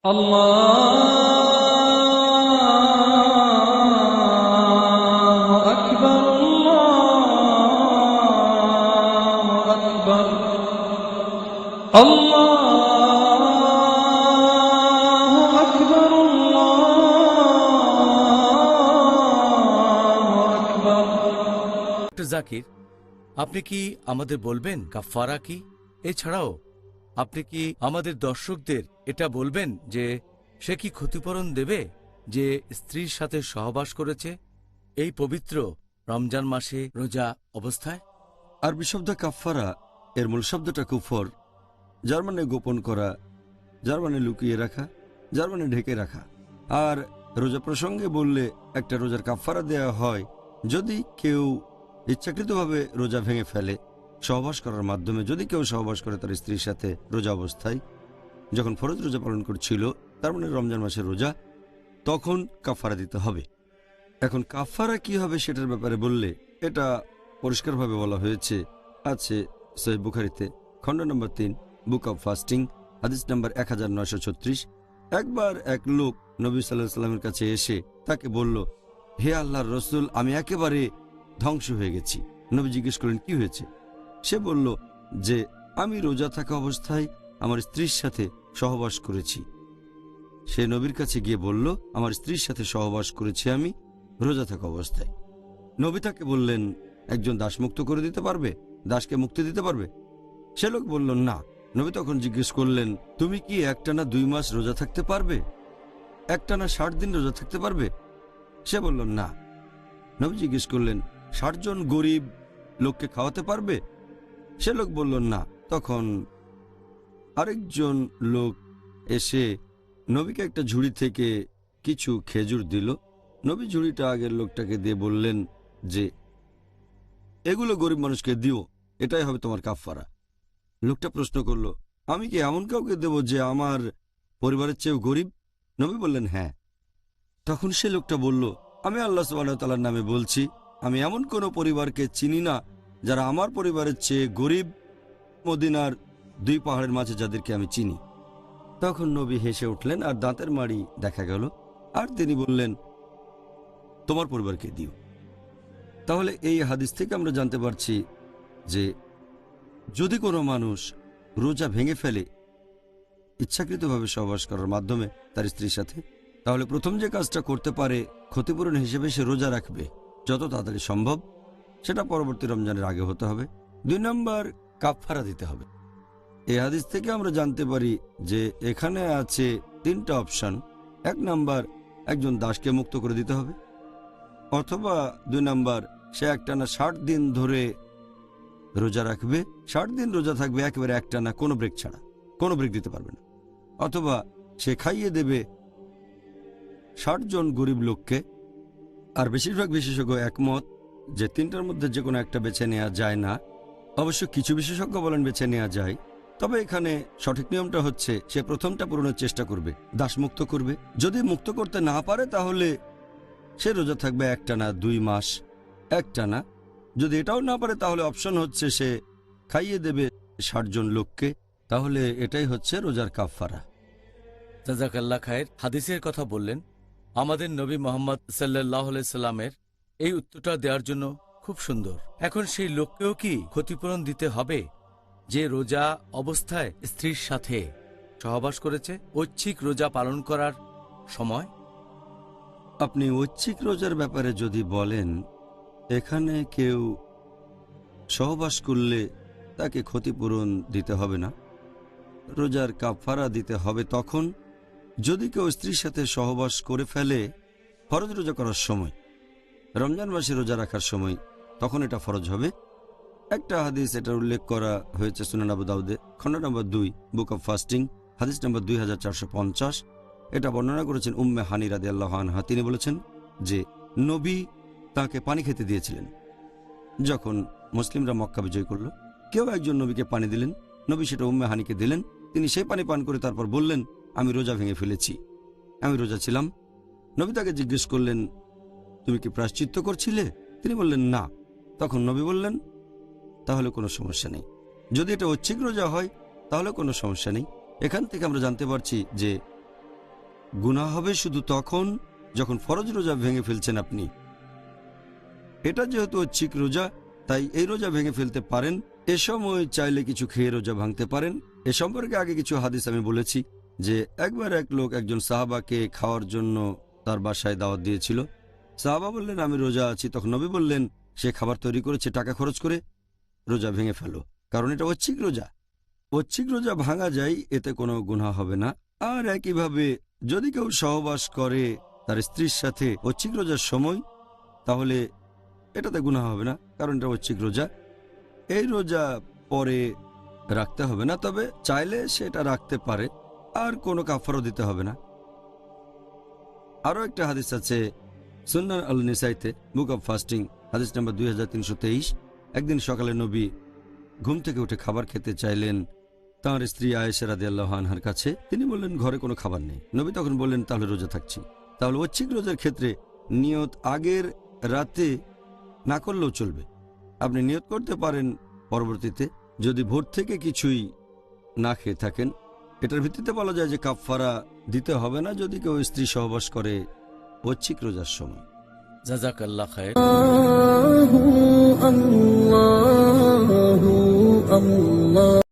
আল্লাহু আকবার, আল্লাহু আকবার, আল্লাহু আকবার, আল্লাহু আকবার। ডক্টর জাকির, আপনি কি আমাদের বলবেন কাফারা কি? এছাড়াও আপনি কি আমাদের দর্শকদের এটা বলবেন যে সে কি ক্ষতিপূরণ দেবে যে স্ত্রীর সাথে সহবাস করেছে এই পবিত্র রমজান মাসে রোজা অবস্থায়? আরবি শব্দ কাফফারা এর মূল শব্দটা কুফর, যার মানে গোপন করা, যার মানে লুকিয়ে রাখা, যার মানে ঢেকে রাখা। আর রোজা প্রসঙ্গে বললে একটা রোজার কাফফারা দেয়া হয় যদি কেউ ইচ্ছাকৃতভাবে রোজা ভেঙে ফেলে সহবাস করার মাধ্যমে। যদি কেউ সহবাস করে তার স্ত্রীর সাথে রোজা অবস্থায়, যখন ফরজ রোজা পালন করছিল, তার মানে রমজান মাসের রোজা, তখন কাফফারা দিতে হবে। এখন কাফফারা কি হবে সেটার ব্যাপারে বললে এটা পরিষ্কারভাবে বলা হয়েছে, আছে সহিহ বুখারীতে খণ্ড নম্বর 3, বুক অব ফাস্টিং, হাদিস নম্বর 1936। একবার এক লোক নবী সাল্লাল্লাহু আলাইহি সাল্লামের কাছে এসে তাকে বলল, হে আল্লাহর রসুল, আমি একেবারে ধ্বংস হয়ে গেছি। নবী জিজ্ঞেস করলেন, কি হয়েছে? সে বলল যে আমি রোজা থাকা অবস্থায় আমার স্ত্রীর সাথে সহবাস করেছি। সে নবীর কাছে গিয়ে বলল, আমার স্ত্রীর সাথে সহবাস করেছি আমি রোজা থাকা অবস্থায়। নবী তাকে বললেন, একজন দাস মুক্ত করে দিতে পারবে? দাসকে মুক্তি দিতে পারবে? সে লোক বলল, না। নবী তখন জিজ্ঞেস করলেন, তুমি কি একটানা 2 মাস রোজা থাকতে পারবে? একটানা 60 দিন রোজা থাকতে পারবে? সে বলল, না। নবী জিজ্ঞেস করলেন, 60 জন গরিব লোককে খাওয়াতে পারবে? সে লোক বলল, না। তখন আরেকজন লোক এসে নবীকে একটা ঝুড়ি থেকে কিছু খেজুর দিল। নবী ঝুড়িটা আগের লোকটাকে দিয়ে বললেন যে এগুলো গরিব মানুষকে দিও, এটাই হবে তোমার কাফফারা। লোকটা প্রশ্ন করল, আমি কি এমন কাউকে দেব যে আমার পরিবারের চেয়েও গরিব? নবী বললেন, হ্যাঁ। তখন সে লোকটা বলল, আমি আল্লাহ সুবহানাহু ওয়া তাআলার নামে বলছি, আমি এমন কোনো পরিবারকে চিনি না যারা আমার পরিবারের চেয়ে গরিব, মদিনার 2 পাহাড়ের মাঝে যাদেরকে আমি চিনি। তখন নবী হেসে উঠলেন আর দাঁতের মাড়ি দেখা গেল, আর তিনি বললেন, তোমার পরিবারকে দিও। তাহলে এই হাদিস থেকে আমরা জানতে পারছি যে যদি কোনো মানুষ রোজা ভেঙে ফেলে ইচ্ছাকৃতভাবে সহবাস করার মাধ্যমে তার স্ত্রীর সাথে, তাহলে প্রথম যে কাজটা করতে পারে ক্ষতিপূরণ হিসেবে সে রোজা রাখবে যত তাড়াতাড়ি সম্ভব। সেটা পরবর্তী রমজানের আগে হতে হবে। 2 নম্বর, কাফফারা দিতে হবে। এই হাদিস থেকে আমরা জানতে পারি যে এখানে আছে 3টা অপশন। 1 নম্বর, একজন দাসকে মুক্ত করে দিতে হবে, অথবা 2 নম্বর, সে একটানা 60 দিন ধরে রোজা রাখবে, 60 দিন রোজা থাকবে একেবারে একটানা, কোনো ব্রেক ছাড়া, কোনো ব্রেক দিতে পারবে না, অথবা সে খাইয়ে দেবে 60 জন গরিব লোককে। আর বেশিরভাগ বিশেষজ্ঞ একমত যে 3টার মধ্যে যে কোনো একটা বেছে নেওয়া যায় না। অবশ্য কিছু বিশেষজ্ঞ বলেন বেছে নেওয়া যায়, তবে এখানে সঠিক নিয়মটা হচ্ছে সে প্রথমটা পূরণের চেষ্টা করবে, দাস মুক্ত করবে। যদি মুক্ত করতে না পারে তাহলে সে রোজা থাকবে একটানা 2 মাস একটানা। যদি এটাও না পারে তাহলে অপশন হচ্ছে সে খাইয়ে দেবে 60 জন লোককে। তাহলে এটাই হচ্ছে রোজার কাফফারা। জাযাকাল্লাহ খায়ের। হাদিসের কথা বললেন, আমাদের নবী মুহাম্মদ সাল্লাল্লাহু আলাইহি সাল্লামের এই উত্তরটা দেওয়ার জন্য খুব সুন্দর। এখন সেই লোককেও কি ক্ষতিপূরণ দিতে হবে যে রোজা অবস্থায় স্ত্রীর সাথে সহবাস করেছে ঐচ্ছিক রোজা পালন করার সময়? আপনি ঐচ্ছিক রোজার ব্যাপারে যদি বলেন, এখানে কেউ সহবাস করলে তাকে ক্ষতিপূরণ দিতে হবে না, রোজার কাফফারা দিতে হবে তখন যদি কেউ স্ত্রীর সাথে সহবাস করে ফেলে ফরজ রোজা করার সময়, রমজান মাসে রোজা রাখার সময়, তখন এটা ফরজ হবে। একটা হাদিস এটা উল্লেখ করা হয়েছে সুনান আবু দাউদে খণ্ড নম্বর 2, বুক অব ফাস্টিং, হাদিস নম্বর 2450। এটা বর্ণনা করেছেন উম্মে হানি রাদিয়াল্লাহু আনহা। তিনি বলেছেন যে নবী তাকে পানি খেতে দিয়েছিলেন। যখন মুসলিমরা মক্কা বিজয় করল, কেউ একজন নবীকে পানি দিলেন, নবী সেটা উম্মে হানিকে দিলেন। তিনি সেই পানি পান করে তারপর বললেন, আমি রোজা ভেঙে ফেলেছি, আমি রোজা ছিলাম। নবী তাকে জিজ্ঞেস করলেন, তুমি কি প্রায়শ্চিত্ত করছিলে? তিনি বললেন, না। তখন নবী বললেন, তাহলে কোনো সমস্যা নেই। যদি এটা ঐচ্ছিক রোজা হয় তাহলে কোনো সমস্যা নেই। এখান থেকে আমরা জানতে পারছি যে গুনাহ হবে শুধু তখন যখন ফরজ রোজা ভেঙে ফেলছেন আপনি। এটা যেহেতু ঐচ্ছিক রোজা, তাই এই রোজা ভেঙে ফেলতে পারেন। এ সময় চাইলে কিছু খেয়ে রোজা ভাঙতে পারেন। এ সম্পর্কে আগে কিছু হাদিস আমি বলেছি যে একবার এক লোক একজন সাহাবাকে খাওয়ার জন্য তার বাসায় দাওয়াত দিয়েছিল। সাহাবা বললেন, আমি রোজা আছি। তখন নবী বললেন, সে খাবার তৈরি করেছে টাকা খরচ করে, রোজা ভেঙে ফেলো, কারণ এটা ঐচ্ছিক রোজা। ঐচ্ছিক রোজা ভাঙা যায়, এতে কোনো গুনাহ হবে না। আর একইভাবে যদি কেউ সহবাস করে তার স্ত্রীর সাথে ঐচ্ছিক রোজার সময়, তাহলে এটাতে গুনাহ হবে না, কারণ এটা ঐচ্ছিক রোজা। এই রোজা পরে রাখতে হবে না, তবে চাইলে সেটা রাখতে পারে, আর কোনো কাফারও দিতে হবে না। আরও একটা হাদিস আছে সুন্নান আল নিসাইতে, বুক অব ফাস্টিং, হাদিস নাম্বার 2323। একদিন সকালে নবী ঘুম থেকে উঠে খাবার খেতে চাইলেন তাঁর স্ত্রী আয়েশা রাদিয়াল্লাহু আনহার কাছে। তিনি বললেন, ঘরে কোনো খাবার নেই। নবী তখন বললেন, তাহলে রোজা থাকছি। তাহলে ঐচ্ছিক রোজার ক্ষেত্রে নিয়ত আগের রাতে না করলেও চলবে। আপনি নিয়ত করতে পারেন পরবর্তীতে, যদি ভোর থেকে কিছুই না খেয়ে থাকেন। এটার ভিত্তিতে বলা যায় যে কাফফারা দিতে হবে না যদি কেউ স্ত্রী সহবাস করে ঐচ্ছিক রোজার সময়। জাযাকাল্লাহ খায়ের। الله الله